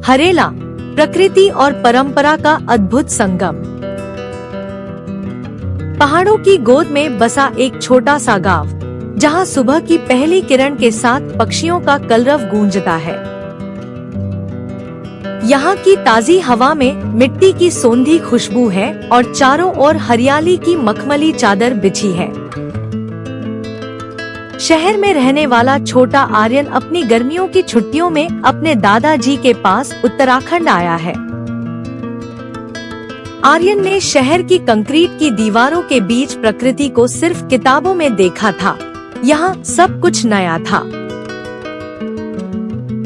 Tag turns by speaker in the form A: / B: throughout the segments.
A: हरेला, प्रकृति और परंपरा का अद्भुत संगम। पहाड़ों की गोद में बसा एक छोटा सा गांव, जहां सुबह की पहली किरण के साथ पक्षियों का कलरव गूंजता है। यहाँ की ताजी हवा में मिट्टी की सोंधी खुशबू है और चारों ओर हरियाली की मखमली चादर बिछी है। शहर में रहने वाला छोटा आर्यन अपनी गर्मियों की छुट्टियों में अपने दादाजी के पास उत्तराखंड आया है। आर्यन ने शहर की कंक्रीट की दीवारों के बीच प्रकृति को सिर्फ किताबों में देखा था। यहाँ सब कुछ नया था।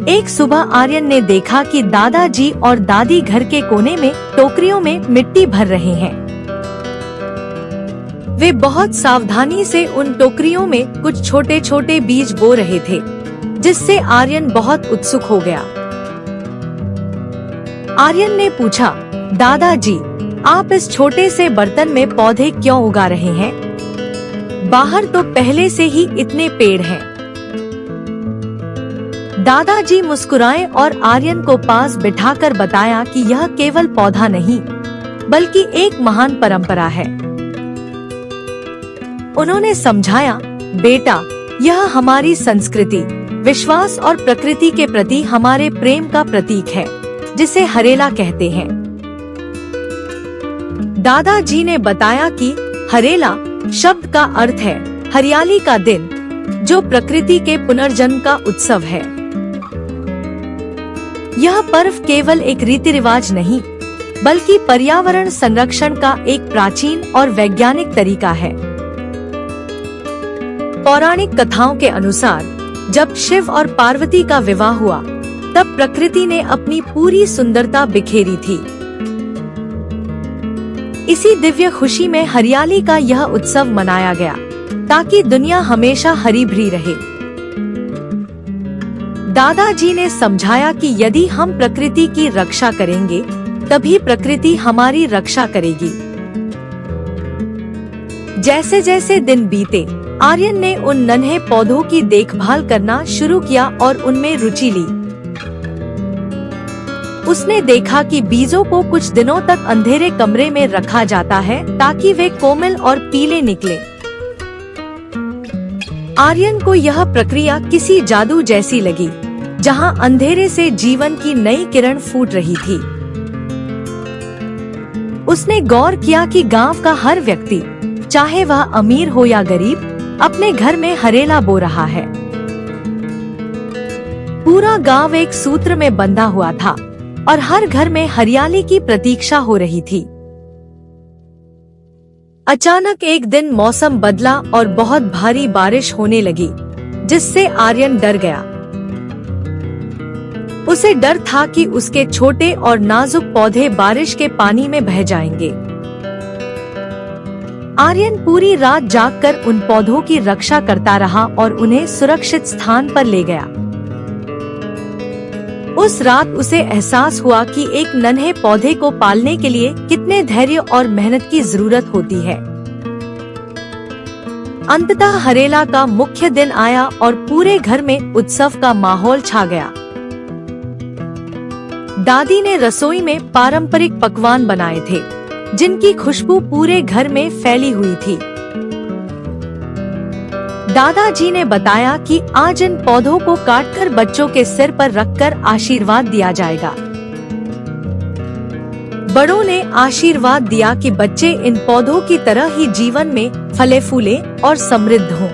A: एक सुबह आर्यन ने देखा कि दादाजी और दादी घर के कोने में टोकरियों में मिट्टी भर रहे हैं। वे बहुत सावधानी से उन टोकरियों में कुछ छोटे छोटे बीज बो रहे थे, जिससे आर्यन बहुत उत्सुक हो गया। आर्यन ने पूछा, दादाजी, आप इस छोटे से बर्तन में पौधे क्यों उगा रहे हैं? बाहर तो पहले से ही इतने पेड़ हैं। दादाजी मुस्कुराए और आर्यन को पास बिठाकर बताया कि यह केवल पौधा नहीं, बल्कि एक महान परंपरा है। उन्होंने समझाया, बेटा, यह हमारी संस्कृति, विश्वास और प्रकृति के प्रति हमारे प्रेम का प्रतीक है, जिसे हरेला कहते हैं। दादाजी ने बताया कि हरेला शब्द का अर्थ है हरियाली का दिन, जो प्रकृति के पुनर्जन्म का उत्सव है। यह पर्व केवल एक रीति रिवाज नहीं, बल्कि पर्यावरण संरक्षण का एक प्राचीन और वैज्ञानिक तरीका है। पौराणिक कथाओं के अनुसार जब शिव और पार्वती का विवाह हुआ, तब प्रकृति ने अपनी पूरी सुंदरता बिखेरी थी। इसी दिव्य खुशी में हरियाली का यह उत्सव मनाया गया, ताकि दुनिया हमेशा हरी भरी रहे। दादाजी ने समझाया कि यदि हम प्रकृति की रक्षा करेंगे, तभी प्रकृति हमारी रक्षा करेगी। जैसे जैसे दिन बीते, आर्यन ने उन नन्हे पौधों की देखभाल करना शुरू किया और उनमें रुचि ली। उसने देखा कि बीजों को कुछ दिनों तक अंधेरे कमरे में रखा जाता है, ताकि वे कोमल और पीले निकले। आर्यन को यह प्रक्रिया किसी जादू जैसी लगी, जहां अंधेरे से जीवन की नई किरण फूट रही थी। उसने गौर किया कि गांव का हर व्यक्ति, चाहे वह अमीर हो या गरीब, अपने घर में हरेला बो रहा है। पूरा गांव एक सूत्र में बंधा हुआ था और हर घर में हरियाली की प्रतीक्षा हो रही थी। अचानक एक दिन मौसम बदला और बहुत भारी बारिश होने लगी, जिससे आर्यन डर गया। उसे डर था कि उसके छोटे और नाजुक पौधे बारिश के पानी में बह जाएंगे। आर्यन पूरी रात जागकर उन पौधों की रक्षा करता रहा और उन्हें सुरक्षित स्थान पर ले गया। उस रात उसे एहसास हुआ कि एक नन्हे पौधे को पालने के लिए कितने धैर्य और मेहनत की जरूरत होती है। अंततः हरेला का मुख्य दिन आया और पूरे घर में उत्सव का माहौल छा गया। दादी ने रसोई में पारंपरिक पकवान बनाए थे, जिनकी खुशबू पूरे घर में फैली हुई थी। दादाजी ने बताया कि आज इन पौधों को काटकर बच्चों के सिर पर रखकर आशीर्वाद दिया जाएगा। बड़ों ने आशीर्वाद दिया कि बच्चे इन पौधों की तरह ही जीवन में फले फूले और समृद्ध हों।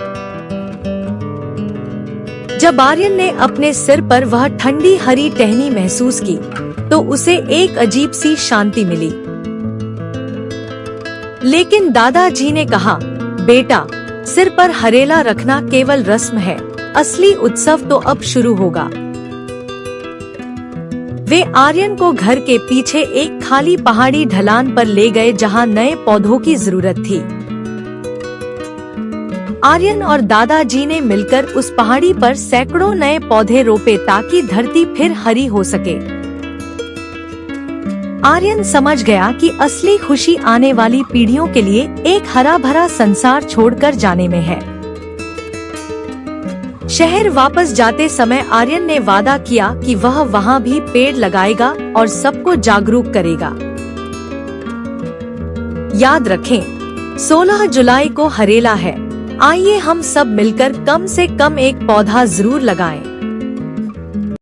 A: जब आर्यन ने अपने सिर पर वह ठंडी हरी टहनी महसूस की, तो उसे एक अजीब सी शांति मिली। लेकिन दादाजी ने कहा, बेटा, सिर पर हरेला रखना केवल रस्म है, असली उत्सव तो अब शुरू होगा। वे आर्यन को घर के पीछे एक खाली पहाड़ी ढलान पर ले गए, जहां नए पौधों की जरूरत थी। आर्यन और दादाजी ने मिलकर उस पहाड़ी पर सैकड़ों नए पौधे रोपे, ताकि धरती फिर हरी हो सके। आर्यन समझ गया कि असली खुशी आने वाली पीढ़ियों के लिए एक हरा भरा संसार छोड़कर जाने में है। शहर वापस जाते समय आर्यन ने वादा किया कि वह वहाँ भी पेड़ लगाएगा और सबको जागरूक करेगा। याद रखें, 16 जुलाई को हरेला है। आइए हम सब मिलकर कम से कम एक पौधा जरूर लगाएं।